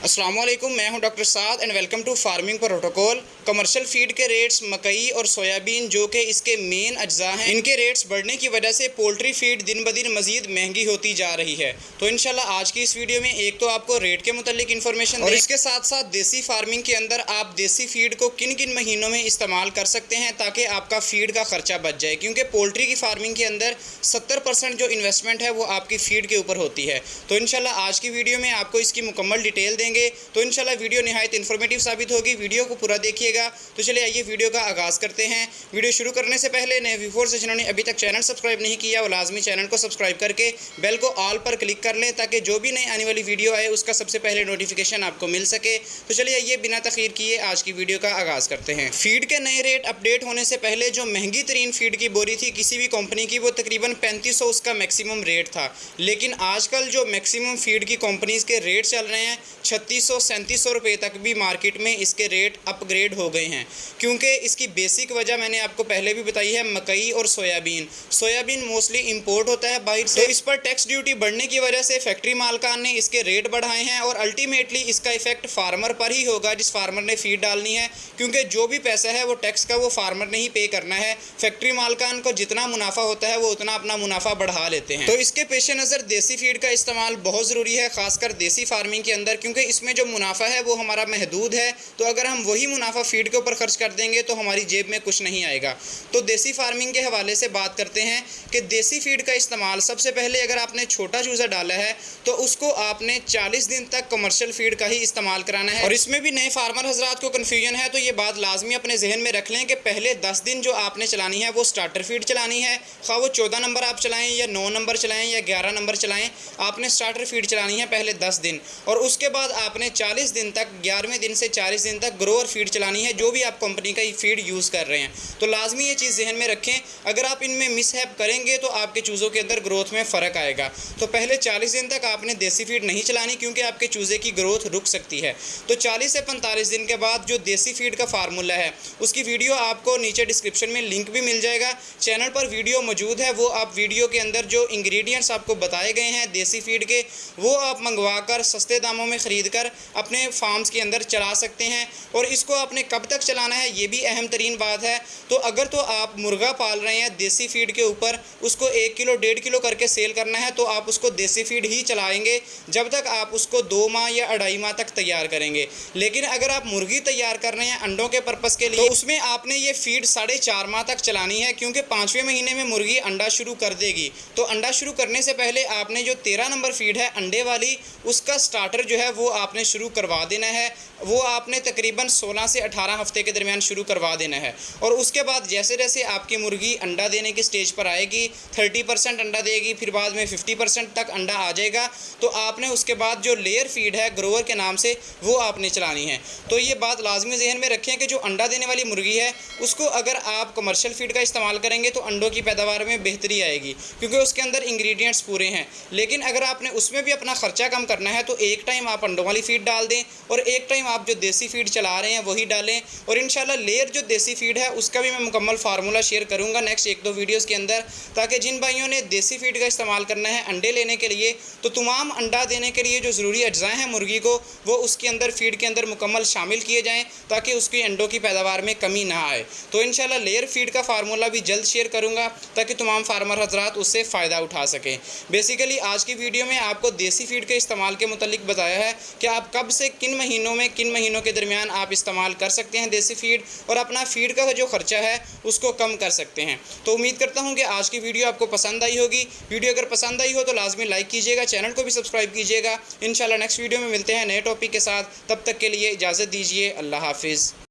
अस्सलाम वालेकुम, मैं हूं doctor Saad and welcome to farming protocol. Commercial feed के रेट्स मकई और सोयाबीन जो कि इसके मेन अज्जा हैं, इनके रेट्स बढ़ने की वजह से पोल्ट्री फीड दिन ब दिन मजीद महंगी होती जा रही है। तो इंशाल्लाह आज की इस वीडियो में एक तो आपको रेट के मुतालिक इन्फॉर्मेशन और इसके साथ साथ देसी फार्मिंग के अंदर आप देसी फीड को किन किन महीनों में इस्तेमाल कर सकते हैं ताकि आपका फीड का खर्चा बच जाए, क्योंकि पोल्ट्री की फार्मिंग के अंदर 70% जो इन्वेस्टमेंट है वो आपकी फीड के ऊपर होती है। तो इंशाल्लाह आज की वीडियो में आपको इसकी मुकम्मल डिटेल देंगे, तो इंशाल्लाह वीडियो निहायत इन्फॉर्मेटिव साबित होगी। वीडियो को पूरा देखिएगा। तो चलिए आइए वीडियो का आगाज़ करते हैं। वीडियो शुरू करने से पहले नए व्यूअर्स से जिन्होंने अभी तक चैनल सब्सक्राइब नहीं किया वो लाजमी चैनल को सब्सक्राइब करके बेल को ऑल पर क्लिक कर लें ताकि जो भी नई आने वाली वीडियो आए उसका सबसे पहले नोटिफिकेशन आपको मिल सके। तो चलिए आइए बिना तखीर किए आज की वीडियो का आगाज़ करते हैं। फीड के नए रेट अपडेट होने से पहले जो महंगी तरीन फीड की बोरी थी किसी भी कंपनी की, वो तकरीबन 3500 उसका मैक्सिमम रेट था। लेकिन आजकल जो मैक्सिमम फीड की कंपनीज़ के रेट चल रहे हैं 3600-3700 रुपये तक भी मार्केट में इसके रेट अपग्रेड हो गए हैं। क्योंकि इसकी बेसिक वजह मैंने आपको पहले भी बताई है, मकई और सोयाबीन मोस्टली इंपोर्ट होता है बाहर से, तो इस पर टैक्स ड्यूटी बढ़ने की वजह से फैक्ट्री मालकान ने इसके रेट बढ़ाए हैं और अल्टीमेटली इसका इफेक्ट फार्मर पर ही होगा जिस फार्मर ने फीड डालनी है, क्योंकि जो भी पैसा है वो टैक्स का वो फार्मर ने ही पे करना है। फैक्ट्री मालकान को जितना मुनाफा होता है वो उतना अपना मुनाफा बढ़ा लेते हैं। तो इसके पेश नज़र देसी फीड का इस्तेमाल बहुत ज़रूरी है, खासकर देसी फार्मिंग के अंदर, क्योंकि इसमें जो मुनाफा है वो हमारा महदूद है। तो अगर हम वही मुनाफा फीड के ऊपर खर्च कर देंगे तो हमारी जेब में कुछ नहीं आएगा। तो देसी फार्मिंग के हवाले से बात करते हैं कि देसी फीड का इस्तेमाल सबसे पहले अगर आपने छोटा चूज़ा डाला है तो उसको आपने 40 दिन तक कमर्शियल फीड का ही इस्तेमाल कराना है। और इसमें भी नए फार्मर हजरात को कन्फ्यूजन है, तो ये बात लाजमी अपने जहन में रख लें कि पहले 10 दिन जो आपने चलानी है वो स्टार्टर फीड चलानी है। खा वो 14 नंबर आप चलाएँ या 9 नंबर चलाएँ या 11 नंबर चलाएँ, आपने स्टार्टर फीड चलानी है पहले 10 दिन। और उसके बाद आपने 40 दिन तक, 11वें दिन से 40 दिन तक ग्रोअर फीड चलानी है, जो भी आप कंपनी का फीड यूज़ कर रहे हैं। तो लाजमी ये चीज़ जहन में रखें, अगर आप इनमें मिसहैप करेंगे तो आपके चूज़ों के अंदर ग्रोथ में फ़र्क आएगा। तो पहले 40 दिन तक आपने देसी फीड नहीं चलानी, क्योंकि आपके चूज़े की ग्रोथ रुक सकती है। तो 40 से 45 दिन के बाद जो देसी फीड का फार्मूला है उसकी वीडियो आपको नीचे डिस्क्रिप्शन में लिंक भी मिल जाएगा। चैनल पर वीडियो मौजूद है, वो आप वीडियो के अंदर जो इंग्रेडिएंट्स आपको बताए गए हैं देसी फीड के, वो आप मंगवा कर सस्ते दामों में ख़रीद कर अपने फार्म्स के अंदर चला सकते हैं। और इसको आपने कब तक चलाना है ये भी अहम तरीन बात है। तो अगर तो आप मुर्गा पाल रहे हैं देसी फीड के ऊपर, उसको 1 किलो 1.5 किलो करके सेल करना है, तो आप उसको देसी फीड ही चलाएंगे जब तक आप उसको 2 माह या 2.5 माह तक तैयार करेंगे। लेकिन अगर आप मुर्गी तैयार कर रहे हैं अंडों के पर्पज़ के लिए, तो उसमें आपने ये फीड 4.5 माह तक चलानी है, क्योंकि 5वें महीने में मुर्गी अंडा शुरू कर देगी। तो अंडा शुरू करने से पहले आपने जो 13 नंबर फीड है अंडे वाली, उसका स्टार्टर जो है वो आपने शुरू करवा देना है। वो आपने तकरीबन 16 से 18 हफ्ते के दरमियान शुरू करवा देना है। और उसके बाद जैसे जैसे आपकी मुर्गी अंडा देने की स्टेज पर आएगी, 30% अंडा देगी, फिर बाद में 50% तक अंडा आ जाएगा, तो आपने उसके बाद जो लेयर फीड है ग्रोवर के नाम से वो आपने चलानी है। तो ये बात लाजमी जहन में रखें कि जो अंडा देने वाली मुर्गी है उसको अगर आप कमर्शियल फीड का इस्तेमाल करेंगे तो अंडों की पैदावार में बेहतरी आएगी, क्योंकि उसके अंदर इंग्रेडिएंट्स पूरे हैं। लेकिन अगर आपने उसमें भी अपना खर्चा कम करना है तो एक टाइम आप अंडों वाली फीड डाल दें और एक टाइम आप जो देसी फीड चला रहे हैं वही डालें। और इंशाल्लाह लेयर जो देसी फीड है उसका भी मैं मुकम्मल फार्मूला शेयर करूंगा नेक्स्ट 1-2 वीडियोस के अंदर, ताकि जिन भाइयों ने देसी फीड का इस्तेमाल करना है अंडे लेने के लिए, तो तमाम अंडा देने के लिए जो ज़रूरी अज्जाएँ हैं मुर्गी को, वो उसके अंदर फीड के अंदर मुकम्मल शामिल किए जाएँ ताकि उसकी अंडों की पैदावार में कमी ना आए। तो इंशाल्लाह लेयर फीड का फार्मूला भी जल्द शेयर करूँगा ताकि तमाम फार्मर हजरात उससे फ़ायदा उठा सकें। बेसिकली आज की वीडियो में आपको देसी फीड के इस्तेमाल के मुतालिक बताया है कि आप कब से किन महीनों के दरमियान आप इस्तेमाल कर सकते हैं देसी फीड, और अपना फीड का जो खर्चा है उसको कम कर सकते हैं। तो उम्मीद करता हूं कि आज की वीडियो आपको पसंद आई होगी। वीडियो अगर पसंद आई हो तो लाजमी लाइक कीजिएगा, चैनल को भी सब्सक्राइब कीजिएगा। इंशाल्लाह नेक्स्ट वीडियो में मिलते हैं नए टॉपिक के साथ, तब तक के लिए इजाज़त दीजिए। अल्लाह हाफिज़।